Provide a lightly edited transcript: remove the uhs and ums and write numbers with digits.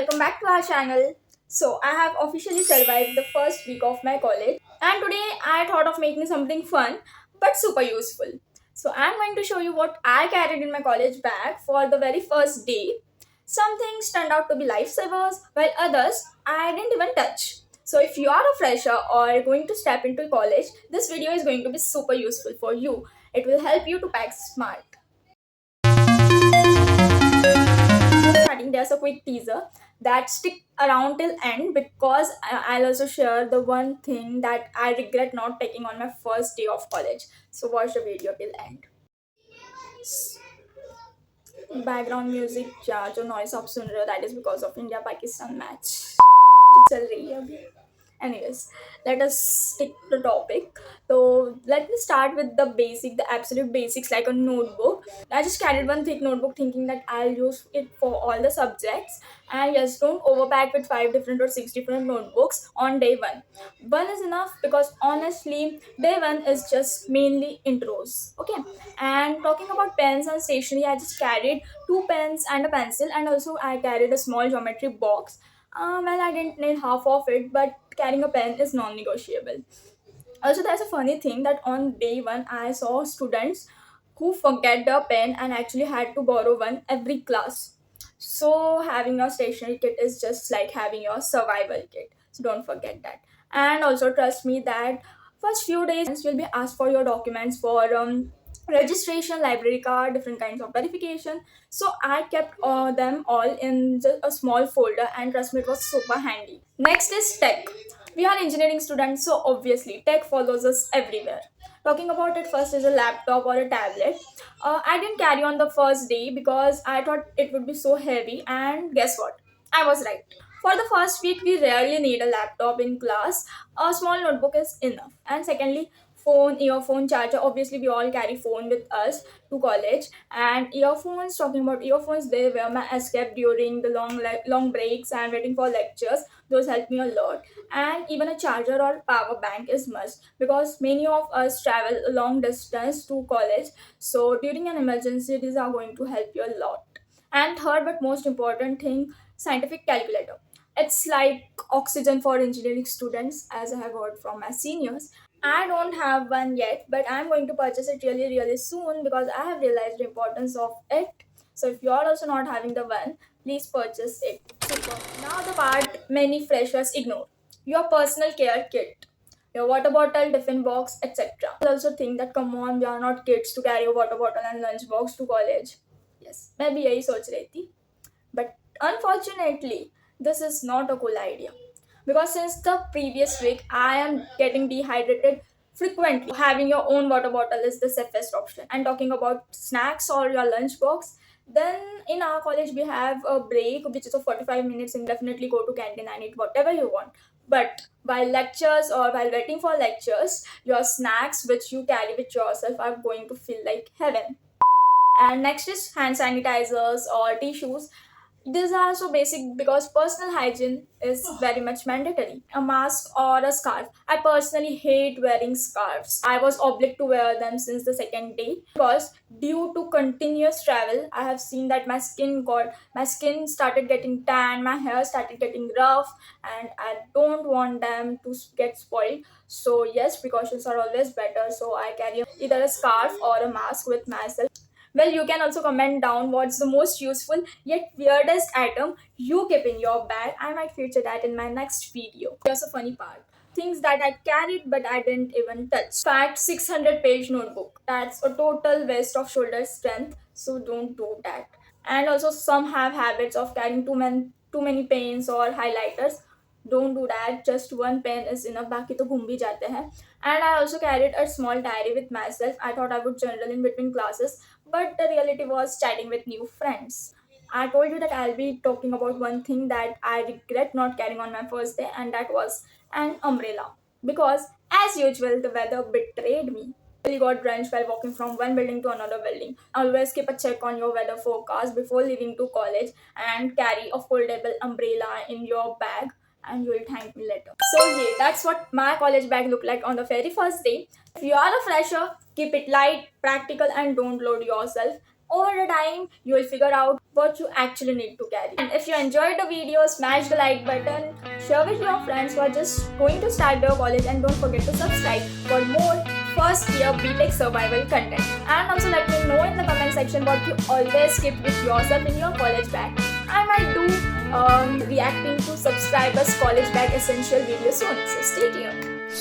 welcome back to our channel. So I have officially survived the first week of my college and today I thought of making something fun but super useful. So I'm going to show you what I carried in my college bag for the very first day. Some things turned out to be lifesavers while others I didn't even touch. So if you are a fresher or going to step into college, this video is going to be super useful for you. It will help you to pack smart. Starting, there's a quick teaser that stick around till end because I'll also share the one thing that I regret not taking on my first day of college. So watch the video till end. Background music क्या जो noise आप सुन रहे हो that is because of India Pakistan match जो चल रही है अभी. Anyways, let us stick to the topic. So let me start with the absolute basics, like a notebook. I just carried one thick notebook thinking that I'll use it for all the subjects. And yes, don't overpack with 5 different or 6 different notebooks on day one. One is enough because honestly, day one is just mainly intros. Okay. And talking about pens and stationery, I just carried 2 pens and a pencil, and also I carried a small geometry box. Well, I didn't need half of it, but carrying a pen is non-negotiable. Also, there's a funny thing that on day one, I saw students who forget their pen and actually had to borrow one every class. So having your stationery kit is just like having your survival kit. So don't forget that. And also trust me that first few days you'll be asked for your documents for registration, library card, different kinds of verification. So I kept them all in just a small folder, and trust me, it was super handy. Next is tech. We are engineering students, so obviously tech follows us everywhere. Talking about it, first is a laptop or a tablet. I didn't carry on the first day because I thought it would be so heavy, and guess what? I was right. For the first week, we rarely need a laptop in class. A small notebook is enough. And secondly, phone, earphone, charger. Obviously, we all carry phone with us to college. And earphones, talking about earphones, they were my escape during the long breaks and waiting for lectures. Those helped me a lot. And even a charger or power bank is must because many of us travel a long distance to college. So during an emergency, these are going to help you a lot. And third, but most important thing, scientific calculator. It's like oxygen for engineering students, as I have heard from my seniors. I don't have one yet, but I'm going to purchase it really, really soon because I have realized the importance of it. So if you're also not having the one, please purchase it. Super. Now the part many freshers ignore. Your personal care kit. Your water bottle, tiffin box, etc. I also think that come on, we are not kids to carry a water bottle and lunch box to college. Yes, मैं भी यही सोच रही थी. But unfortunately, this is not a cool idea. Because since the previous week, I am getting dehydrated frequently. Having your own water bottle is the safest option. And talking about snacks or your lunch box, then in our college we have a break which is of 45 minutes, and definitely go to canteen and eat whatever you want. But while lectures or while waiting for lectures, your snacks which you carry with yourself are going to feel like heaven. And next is hand sanitizers or tissues. These are so basic because personal hygiene is very much mandatory. A mask or a scarf. I personally hate wearing scarves. I was obliged to wear them since the second day because due to continuous travel, I have seen that my skin started getting tan, my hair started getting rough, and I don't want them to get spoiled. So yes, precautions are always better. So I carry either a scarf or a mask with myself. Well, you can also comment down what's the most useful yet weirdest item you keep in your bag. I might feature that in my next video. Here's a funny part. Things that I carried but I didn't even touch. Fat 600-page notebook. That's a total waste of shoulder strength, so don't do that. And also some have habits of carrying too many pens or highlighters. Don't do that. Just one pen is enough. बाकी तो घूम भी जाते हैं. And I also carried a small diary with myself. I thought I would journal in between classes, but the reality was chatting with new friends. I told you that I'll be talking about one thing that I regret not carrying on my first day, and that was an umbrella. Because, as usual, the weather betrayed me. I got drenched while walking from one building to another building. Always keep a check on your weather forecast before leaving to college and carry a foldable umbrella in your bag, and you will thank me later. So yeah, that's what my college bag looked like on the very first day. If you are a fresher, keep it light, practical, and don't load yourself. over the time you will figure out what you actually need to carry. And if you enjoyed the video, smash the like button, share with your friends who are just going to start their college, and don't forget to subscribe for more first year BTech survival content. And also let me know in the comment section what you always keep with yourself in your college bag. I might do reacting to subscribers college bag essential video soon, so stay tuned.